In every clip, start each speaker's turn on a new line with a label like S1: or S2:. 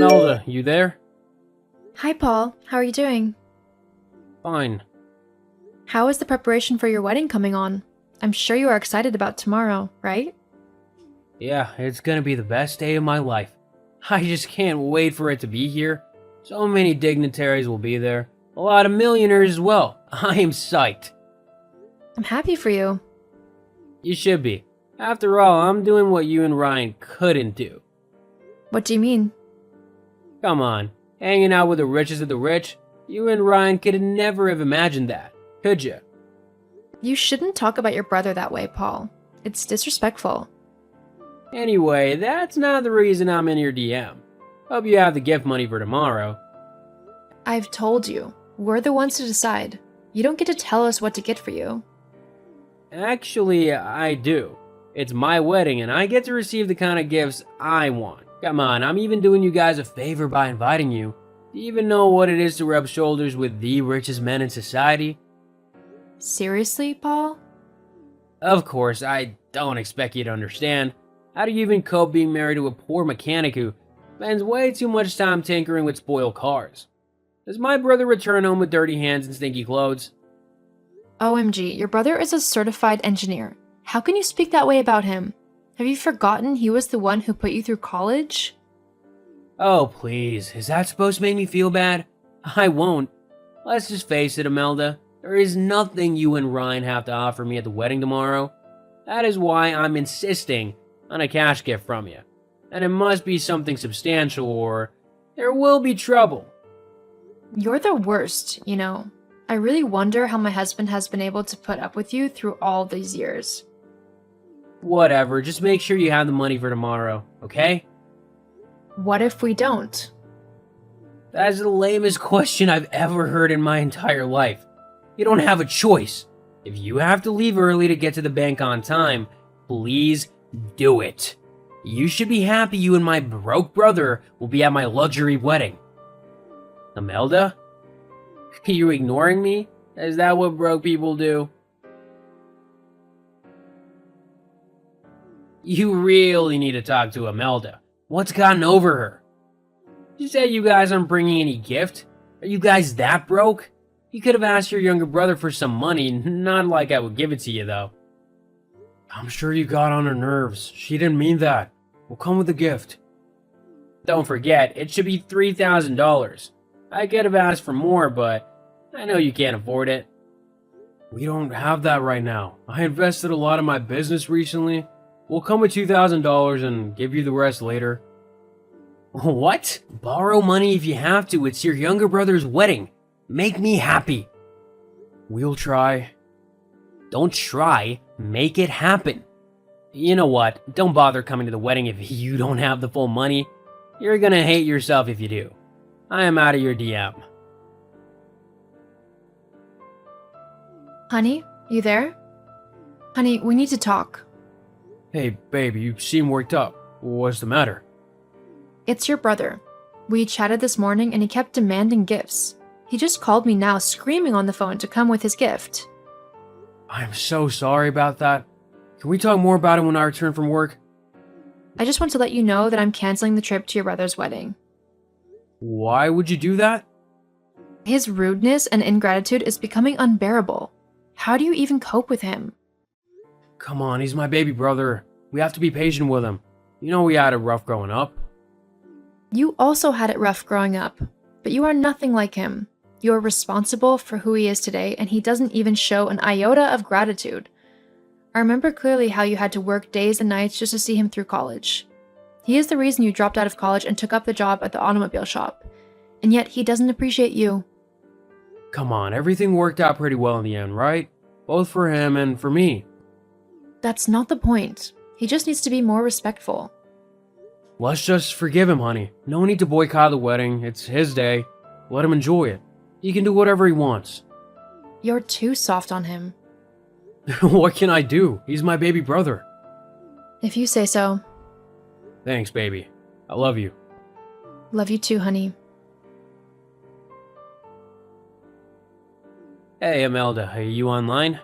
S1: Imelda, you there?
S2: Hi, Paul. How are you doing?
S1: Fine.
S2: How is the preparation for your wedding coming on? I'm sure you are excited about tomorrow, right?
S1: Yeah, it's gonna be the best day of my life. I just can't wait for it to be here. So many dignitaries will be there. A lot of millionaires as well. I am psyched.
S2: I'm happy for you.
S1: You should be. After all, I'm doing what you and Ryan couldn't do.
S2: What do you mean?
S1: Come on, hanging out with the richest of the rich? You and Ryan could never have imagined that, could you?
S2: You shouldn't talk about your brother that way, Paul. It's disrespectful.
S1: Anyway, that's not the reason I'm in your DM. Hope you have the gift money for tomorrow.
S2: I've told you. We're the ones to decide. You don't get to tell us what to get for you.
S1: Actually, I do. It's my wedding and I get to receive the kind of gifts I want. Come on, I'm even doing you guys a favor by inviting you. Do you even know what it is to rub shoulders with the richest men in society?
S2: Seriously, Paul?
S1: Of course, I don't expect you to understand. How do you even cope being married to a poor mechanic who spends way too much time tinkering with spoiled cars? Does my brother return home with dirty hands and stinky clothes?
S2: OMG, your brother is a certified engineer. How can you speak that way about him? Have you forgotten he was the one who put you through college?
S1: Oh, please. Is that supposed to make me feel bad? I won't. Let's just face it, Imelda. There is nothing you and Ryan have to offer me at the wedding tomorrow. That is why I'm insisting on a cash gift from you. And it must be something substantial or there will be trouble.
S2: You're the worst, you know. I really wonder how my husband has been able to put up with you through all these years.
S1: Whatever, just make sure you have the money for tomorrow, okay?
S2: What if we don't?
S1: That is the lamest question I've ever heard in my entire life. You don't have a choice. If you have to leave early to get to the bank on time, please do it. You should be happy you and my broke brother will be at my luxury wedding. Imelda? Are you ignoring me? Is that what broke people do? You really need to talk to Imelda. What's gotten over her? You said you guys aren't bringing any gift? Are you guys that broke? You could have asked your younger brother for some money, not like I would give it to you though. I'm sure you got on her nerves. She didn't mean that. We'll come with a gift. Don't forget, it should be $3,000. I could have asked for more, but I know you can't afford it. We don't have that right now. I invested a lot in my business recently. We'll come with $2,000 and give you the rest later. What? Borrow money if you have to. It's your younger brother's wedding. Make me happy. We'll try. Don't try. Make it happen. You know what? Don't bother coming to the wedding if you don't have the full money. You're gonna hate yourself if you do. I am out of your DM.
S2: Honey, you there? Honey, we need to talk.
S1: Hey, baby, you seem worked up. What's the matter?
S2: It's your brother. We chatted this morning and he kept demanding gifts. He just called me now screaming on the phone to come with his gift.
S1: I'm so sorry about that. Can we talk more about it when I return from work?
S2: I just want to let you know that I'm canceling the trip to your brother's wedding.
S1: Why would you do that?
S2: His rudeness and ingratitude is becoming unbearable. How do you even cope with him?
S1: Come on, he's my baby brother. We have to be patient with him. You know we had it rough growing up.
S2: You also had it rough growing up, but you are nothing like him. You are responsible for who he is today, and he doesn't even show an iota of gratitude. I remember clearly how you had to work days and nights just to see him through college. He is the reason you dropped out of college and took up the job at the automobile shop, and yet he doesn't appreciate you.
S1: Come on, everything worked out pretty well in the end, right? Both for him and for me.
S2: That's not the point. He just needs to be more respectful.
S1: Let's just forgive him, honey. No need to boycott the wedding. It's his day. Let him enjoy it. He can do whatever he wants.
S2: You're too soft on him.
S1: What can I do? He's my baby brother.
S2: If you say so.
S1: Thanks, baby. I love you.
S2: Love you too, honey.
S1: Hey, Imelda, are you online?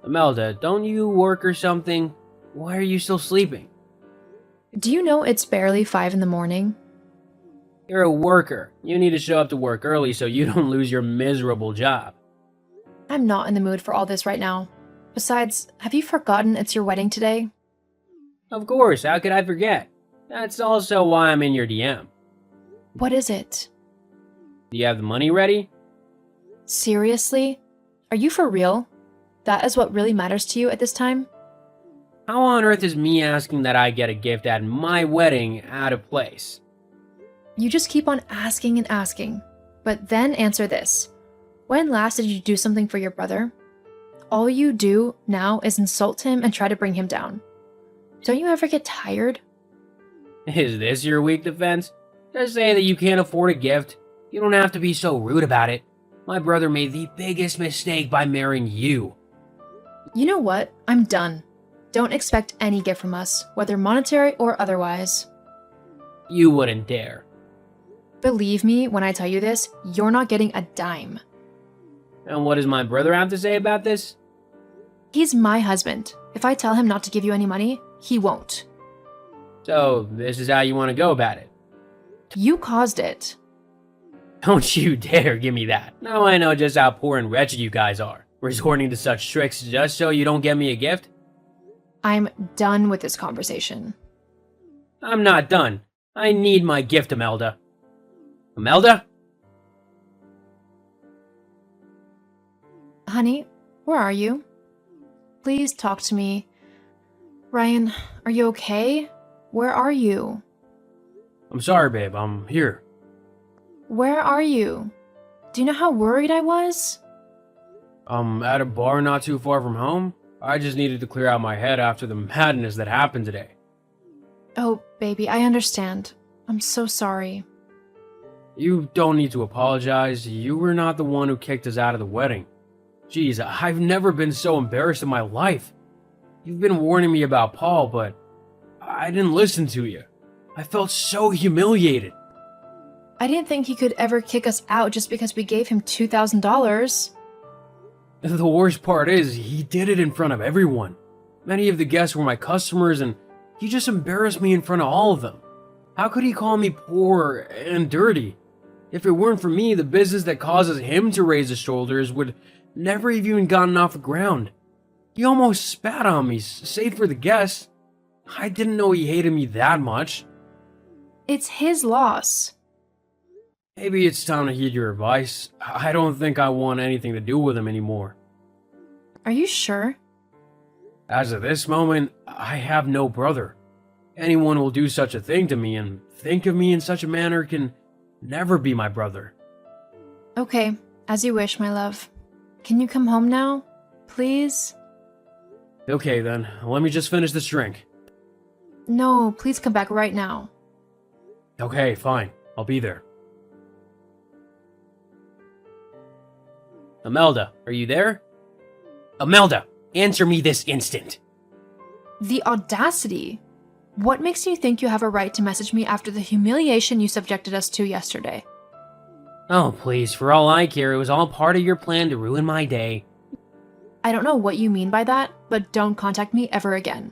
S1: Imelda, don't you work or something? Why are you still sleeping?
S2: Do you know it's barely 5 in the morning?
S1: You're a worker. You need to show up to work early so you don't lose your miserable job.
S2: I'm not in the mood for all this right now. Besides, have you forgotten it's your wedding today?
S1: Of course, how could I forget? That's also why I'm in your DM.
S2: What is it?
S1: Do you have the money ready?
S2: Seriously? Are you for real? That is what really matters to you at this time?
S1: How on earth is me asking that I get a gift at my wedding out of place?
S2: You just keep on asking and asking. But then answer this. When last did you do something for your brother? All you do now is insult him and try to bring him down. Don't you ever get tired?
S1: Is this your weak defense? Just say that you can't afford a gift. You don't have to be so rude about it. My brother made the biggest mistake by marrying you.
S2: You know what? I'm done. Don't expect any gift from us, whether monetary or otherwise.
S1: You wouldn't dare.
S2: Believe me when I tell you this, you're not getting a dime.
S1: And what does my brother have to say about this?
S2: He's my husband. If I tell him not to give you any money, he won't.
S1: So, this is how you want to go about it.
S2: You caused it.
S1: Don't you dare give me that. Now I know just how poor and wretched you guys are. Resorting to such tricks just so you don't get me a gift?
S2: I'm done with this conversation.
S1: I'm not done. I need my gift, Imelda. Imelda?
S2: Honey, where are you? Please talk to me. Ryan, are you okay? Where are you?
S1: I'm sorry, babe. I'm here.
S2: Where are you? Do you know how worried I was?
S1: I'm at a bar not too far from home. I just needed to clear out my head after the madness that happened today.
S2: Oh, baby, I understand. I'm so sorry.
S1: You don't need to apologize. You were not the one who kicked us out of the wedding. Jeez, I've never been so embarrassed in my life. You've been warning me about Paul, but I didn't listen to you. I felt so humiliated.
S2: I didn't think he could ever kick us out just because we gave him $2,000.
S1: The worst part is, he did it in front of everyone. Many of the guests were my customers, and he just embarrassed me in front of all of them. How could he call me poor and dirty? If it weren't for me, the business that causes him to raise his shoulders would never have even gotten off the ground. He almost spat on me, save for the guests. I didn't know he hated me that much.
S2: It's his loss.
S1: Maybe it's time to heed your advice. I don't think I want anything to do with him anymore.
S2: Are you sure?
S1: As of this moment, I have no brother. Anyone who will do such a thing to me and think of me in such a manner can never be my brother.
S2: Okay, as you wish, my love. Can you come home now? Please?
S1: Okay then, let me just finish this drink.
S2: No, please come back right now.
S1: Okay, fine. I'll be there. Imelda, are you there? Imelda, answer me this instant.
S2: The audacity! What makes you think you have a right to message me after the humiliation you subjected us to yesterday?
S1: Oh, please, for all I care, it was all part of your plan to ruin my day.
S2: I don't know what you mean by that, but don't contact me ever again.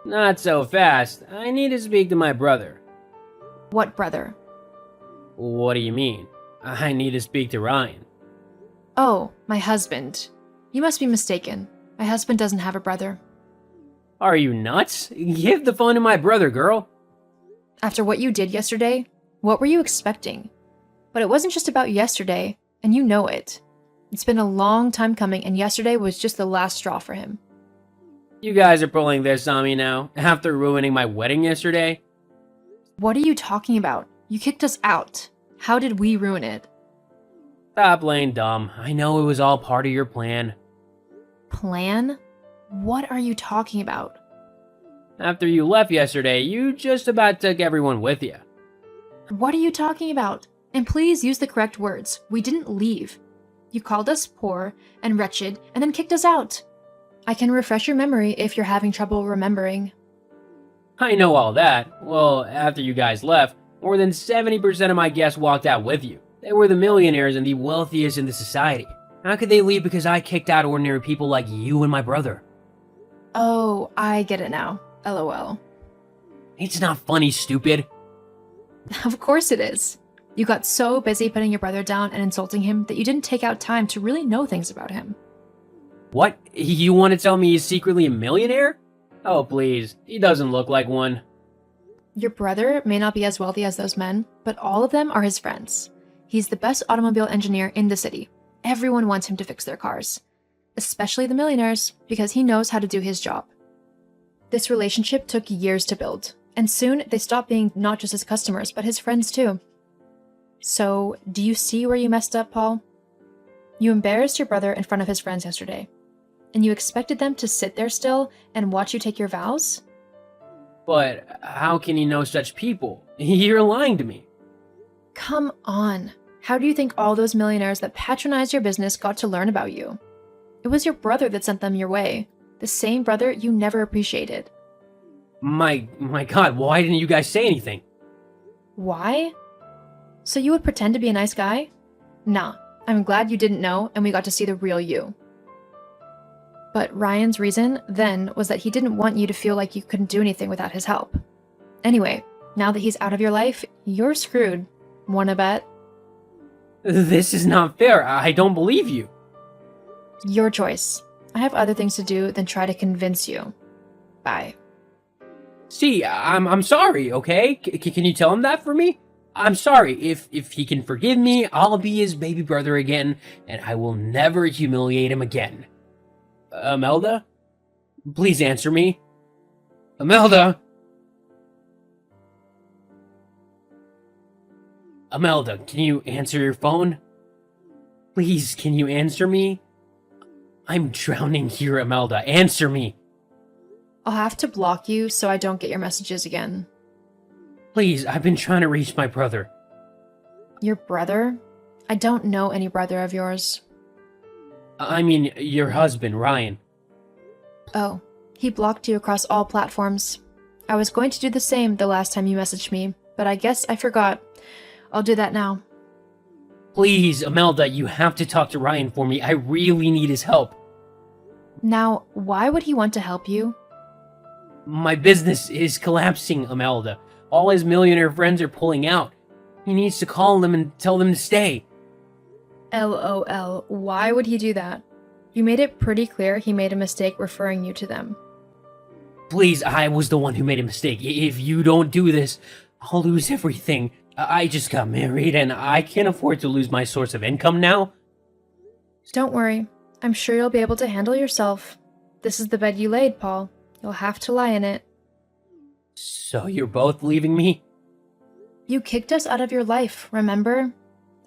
S1: Not so fast. I need to speak to my brother.
S2: What brother?
S1: What do you mean? I need to speak to Ryan.
S2: Oh, my husband. You must be mistaken. My husband doesn't have a brother.
S1: Are you nuts? Give the phone to my brother, girl.
S2: After what you did yesterday, what were you expecting? But it wasn't just about yesterday, and you know it. It's been a long time coming, and yesterday was just the last straw for him.
S1: You guys are pulling this on me now, after ruining my wedding yesterday?
S2: What are you talking about? You kicked us out. How did we ruin it?
S1: Stop playing dumb. I know it was all part of your plan.
S2: Plan? What are you talking about?
S1: After you left yesterday, you just about took everyone with you.
S2: What are you talking about? And please use the correct words. We didn't leave. You called us poor and wretched and then kicked us out. I can refresh your memory if you're having trouble remembering.
S1: I know all that. Well, after you guys left, more than 70% of my guests walked out with you. They were the millionaires and the wealthiest in the society. How could they leave because I kicked out ordinary people like you and my brother?
S2: Oh, I get it now. LOL.
S1: It's not funny, stupid.
S2: Of course it is. You got so busy putting your brother down and insulting him that you didn't take out time to really know things about him.
S1: What? You want to tell me he's secretly a millionaire? Oh, please. He doesn't look like one.
S2: Your brother may not be as wealthy as those men, but all of them are his friends. He's the best automobile engineer in the city. Everyone wants him to fix their cars, especially the millionaires, because he knows how to do his job. This relationship took years to build, and soon they stopped being not just his customers, but his friends too. So, do you see where you messed up, Paul? You embarrassed your brother in front of his friends yesterday, and you expected them to sit there still and watch you take your vows?
S1: But how can he know such people? You're lying to me.
S2: Come on. How do you think all those millionaires that patronize your business got to learn about you? It was your brother that sent them your way. The same brother you never appreciated.
S1: My God, why didn't you guys say anything?
S2: Why? So you would pretend to be a nice guy? Nah, I'm glad you didn't know and we got to see the real you. But Ryan's reason then was that he didn't want you to feel like you couldn't do anything without his help. Anyway, now that he's out of your life, you're screwed. Wanna bet?
S1: This is not fair. I don't believe you.
S2: Your choice. I have other things to do than try to convince you. Bye.
S1: See, I'm sorry, okay? Can you tell him that for me? I'm sorry. If he can forgive me, I'll be his baby brother again, and I will never humiliate him again. Imelda? Please answer me. Imelda? Imelda, can you answer your phone? Please, can you answer me? I'm drowning here, Imelda. Answer me.
S2: I'll have to block you so I don't get your messages again.
S1: Please, I've been trying to reach my brother.
S2: Your brother? I don't know any brother of yours.
S1: I mean, your husband, Ryan.
S2: Oh, he blocked you across all platforms. I was going to do the same the last time you messaged me, but I guess I forgot. I'll do that now.
S1: Please, Imelda, you have to talk to Ryan for me. I really need his help.
S2: Now, why would he want to help you?
S1: My business is collapsing, Imelda. All his millionaire friends are pulling out. He needs to call them and tell them to stay.
S2: LOL, why would he do that? You made it pretty clear he made a mistake referring you to them.
S1: Please, I was the one who made a mistake. If you don't do this, I'll lose everything. I just got married and I can't afford to lose my source of income now.
S2: Don't worry. I'm sure you'll be able to handle yourself. This is the bed you laid, Paul. You'll have to lie in it.
S1: So you're both leaving me?
S2: You kicked us out of your life, remember?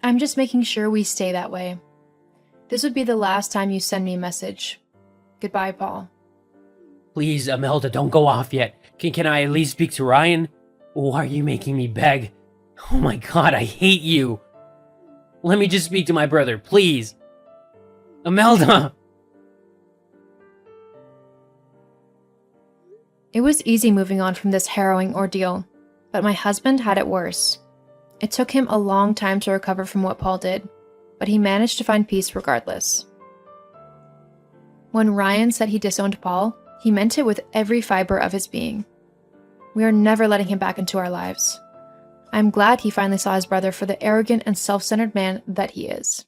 S2: I'm just making sure we stay that way. This would be the last time you send me a message. Goodbye, Paul.
S1: Please, Imelda, don't go off yet. Can I at least speak to Ryan? Why are you making me beg? Oh my God, I hate you. Let me just speak to my brother, please. Imelda!
S2: It was easy moving on from this harrowing ordeal, but my husband had it worse. It took him a long time to recover from what Paul did, but he managed to find peace regardless. When Ryan said he disowned Paul, he meant it with every fiber of his being. We are never letting him back into our lives. I'm glad he finally saw his brother for the arrogant and self-centered man that he is.